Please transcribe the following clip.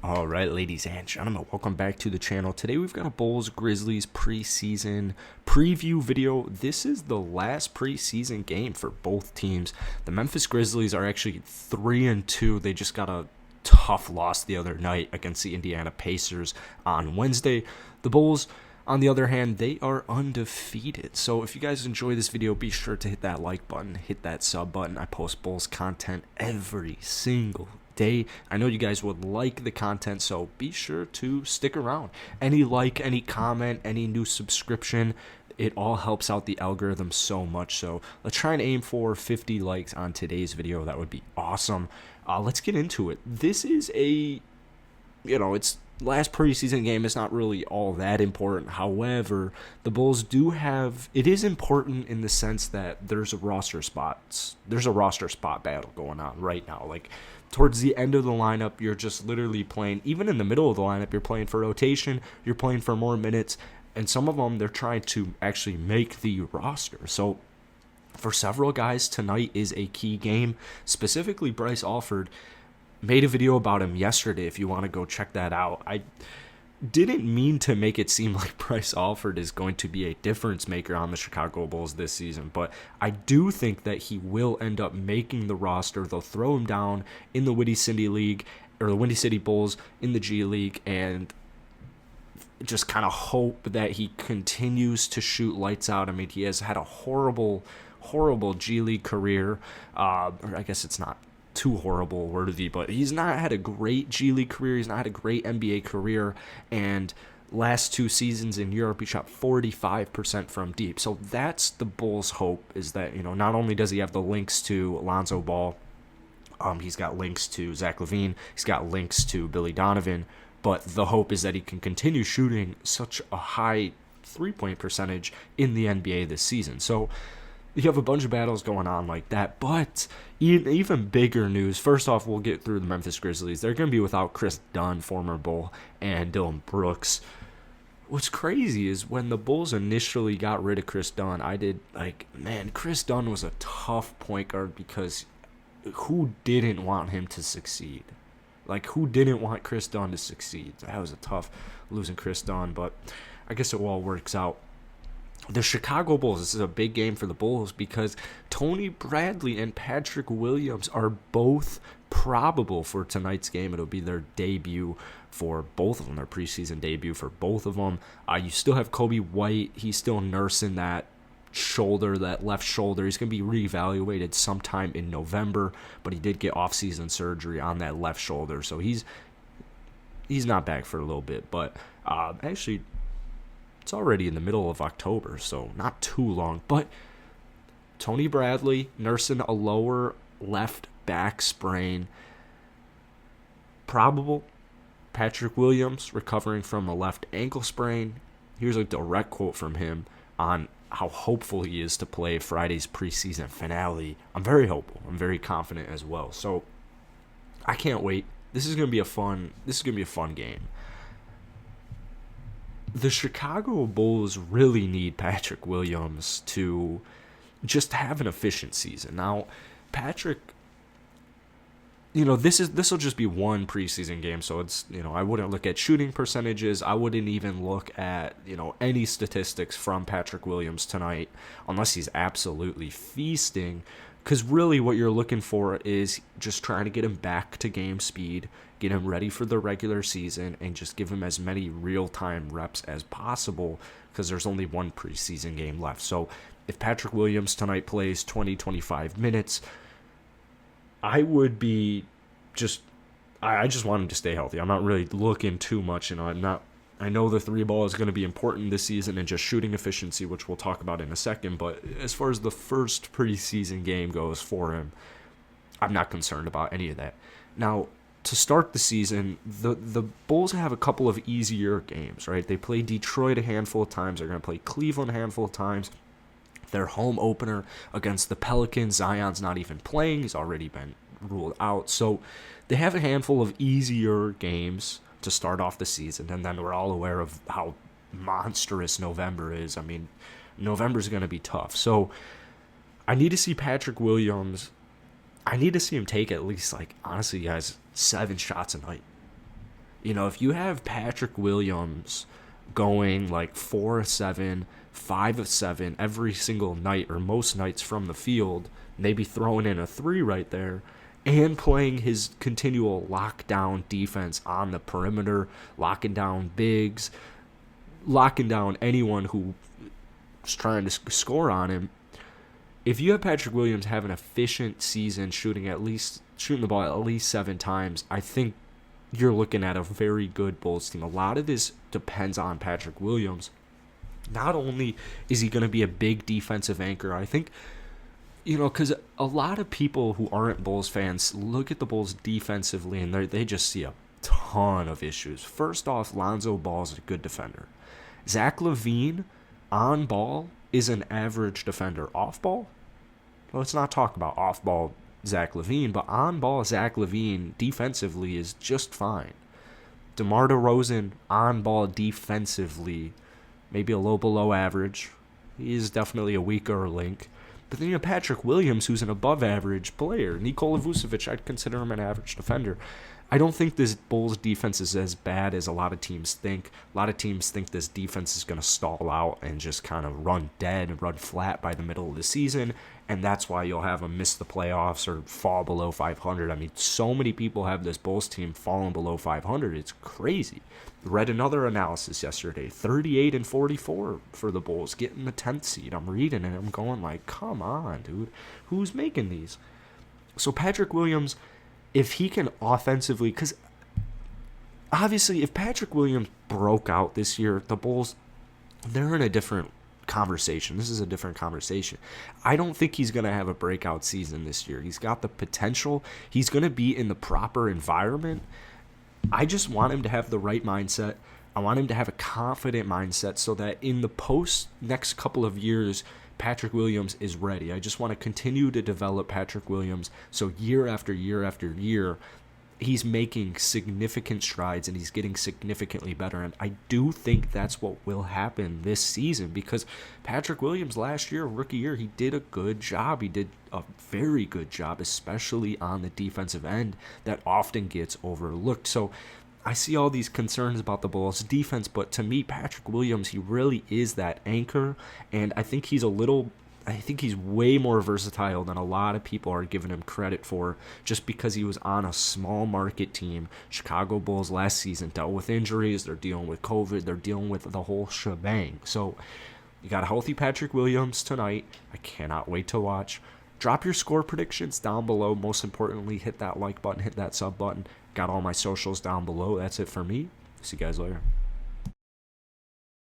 All right, ladies and gentlemen, welcome back to the channel. Today we've got a Bulls Grizzlies preseason preview video. This is the last preseason game for both teams. The Memphis Grizzlies are actually 3-2. They just got a tough loss the other night against the Indiana Pacers on Wednesday. The Bulls, on the other hand, they are undefeated. So if you guys enjoy this video, be sure to hit that like button, hit that sub button. I post Bulls content every single day. I know you guys would like the content, so be sure to stick around. Any like, any comment, any new subscription, it all helps out the algorithm so much. So let's try and aim for 50 likes on today's video. That would be awesome. Let's get into it. This is it's last preseason game. Is not really all that important. However, the Bulls do have, it is important in the sense that there's a roster spot battle going on right now. Like towards the end of the lineup, you're just literally playing, even in the middle of the lineup, you're playing for rotation, you're playing for more minutes, and some of them, they're trying to actually make the roster. So for several guys, tonight is a key game. Specifically, Bryce Alford made a video about him yesterday if you want to go check that out. I didn't mean to make it seem like Bryce Alford is going to be a difference maker on the Chicago Bulls this season, but I do think that he will end up making the roster. They'll throw him down in the Windy City League, or the Windy City Bulls in the G League, and just kind of hope that he continues to shoot lights out. I mean, he has had a horrible G League career. Or I guess it's not too horrible worthy, but he's not had a great G League career. He's not had a great NBA career, and last 2 seasons in Europe, he shot 45% from deep. So that's the Bulls' hope, is that, not only does he have the links to Alonzo Ball, he's got links to Zach LaVine, he's got links to Billy Donovan, but the hope is that he can continue shooting such a high three-point percentage in the NBA this season. So you have a bunch of battles going on like that, but even bigger news. First off, we'll get through the Memphis Grizzlies. They're going to be without Chris Dunn, former Bull, and Dillon Brooks. What's crazy is when the Bulls initially got rid of Chris Dunn, Chris Dunn was a tough point guard, because who didn't want him to succeed? Like, who didn't want Chris Dunn to succeed? That was a tough losing Chris Dunn, but I guess it all works out. The Chicago Bulls, this is a big game for the Bulls because Tony Bradley and Patrick Williams are both probable for tonight's game. It'll be their debut for both of them, their preseason debut for both of them. You still have Kobe White. He's still nursing that shoulder, that left shoulder. He's going to be reevaluated sometime in November, but he did get off-season surgery on that left shoulder, so he's not back for a little bit. But actually, it's already in the middle of October, so not too long. But Tony Bradley nursing a lower left back sprain. Probable. Patrick Williams recovering from a left ankle sprain. Here's a direct quote from him on how hopeful he is to play Friday's preseason finale. I'm very hopeful. I'm very confident as well. So I can't wait. This is going to be a fun game. The Chicago Bulls really need Patrick Williams to just have an efficient season. Now, Patrick, this will just be one preseason game, so it's, I wouldn't look at shooting percentages. I wouldn't even look at, any statistics from Patrick Williams tonight, unless he's absolutely feasting, because really what you're looking for is just trying to get him back to game speed, get him ready for the regular season, and just give him as many real-time reps as possible, because there's only one preseason game left. So if Patrick Williams tonight plays 20-25 minutes, I would be I just want him to stay healthy. I'm not really looking too much, I know the 3-ball is going to be important this season, and just shooting efficiency, which we'll talk about in a second, but as far as the first preseason game goes for him, I'm not concerned about any of that. Now, to start the season, the Bulls have a couple of easier games, right? They play Detroit a handful of times. They're going to play Cleveland a handful of times. Their home opener against the Pelicans, Zion's not even playing. He's already been ruled out. So they have a handful of easier games to start off the season, and then we're all aware of how monstrous November is. I mean, November's going to be tough. So I need to see Patrick Williams. I need to see him take at least, honestly, guys, 7 shots a night. If you have Patrick Williams going like 4 of 7, 5 of 7 every single night or most nights from the field, maybe throwing in a 3 right there, and playing his continual lockdown defense on the perimeter, locking down bigs, locking down anyone who's trying to score on him. If you have Patrick Williams have an efficient season shooting the ball at least 7 times, I think you're looking at a very good Bulls team. A lot of this depends on Patrick Williams. Not only is he going to be a big defensive anchor, I think, because a lot of people who aren't Bulls fans look at the Bulls defensively and they just see a ton of issues. First off, Lonzo Ball is a good defender. Zach LaVine, on ball, is an average defender. Off ball? Let's not talk about off ball Zach LaVine, but on ball Zach LaVine defensively is just fine. DeMar DeRozan, on ball defensively, maybe a little below average. He is definitely a weaker link. But then you have Patrick Williams, who's an above-average player. Nikola Vucevic, I'd consider him an average defender. I don't think this Bulls defense is as bad as a lot of teams think. A lot of teams think this defense is going to stall out and just kind of run dead and run flat by the middle of the season, and that's why you'll have them miss the playoffs or fall below 500. I mean, so many people have this Bulls team falling below 500. It's crazy. Read another analysis yesterday, 38-44 for the Bulls, getting the 10th seed. I'm reading it, I'm going like, come on, dude. Who's making these? So Patrick Williams, if he can offensively, because obviously if Patrick Williams broke out this year, the Bulls, they're in a different conversation. This is a different conversation. I don't think he's going to have a breakout season this year. He's got the potential. He's going to be in the proper environment. I just want him to have the right mindset. I want him to have a confident mindset so that in the post next couple of years, Patrick Williams is ready. I just want to continue to develop Patrick Williams so year after year after year, he's making significant strides and he's getting significantly better. And I do think that's what will happen this season because Patrick Williams last year, rookie year, he did a good job. He did a very good job, especially on the defensive end that often gets overlooked. So I see all these concerns about the Bulls defense, but to me, Patrick Williams, he really is that anchor, and I think he's way more versatile than a lot of people are giving him credit for just because he was on a small market team. Chicago Bulls last season dealt with injuries, they're dealing with COVID, they're dealing with the whole shebang. So you got a healthy Patrick Williams tonight. I cannot wait to watch. Drop your score predictions down below. Most importantly, hit that like button, hit that sub button. Got all my socials down below. That's it for me. See you guys later.